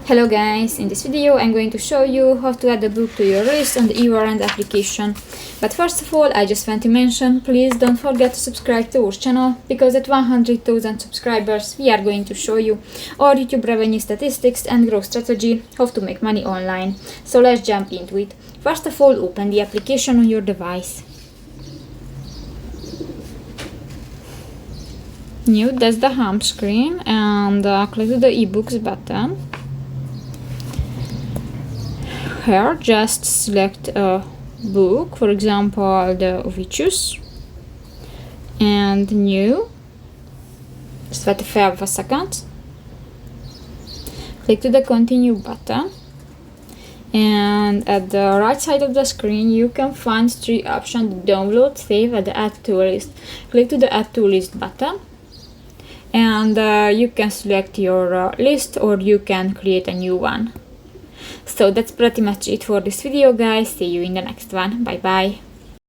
Hello guys, in this video I'm going to show you how to add a book to your list on the Everand application. But first of all, I just want to mention, please don't forget to subscribe to our channel, because at 100,000 subscribers we are going to show you our YouTube revenue statistics and growth strategy, how to make money online. So let's jump into it. First of all, open the application on your device. New, that's the home screen, and click to the ebooks button. Here, just select a book, for example the Vicious, and new. Just wait for a second. Click to the continue button, and at the right side of the screen you can find three options: download, save, and add to list. Click to the add to list button, and you can select your list, or you can create a new one. So that's pretty much it for this video, guys. See you in the next one. Bye bye.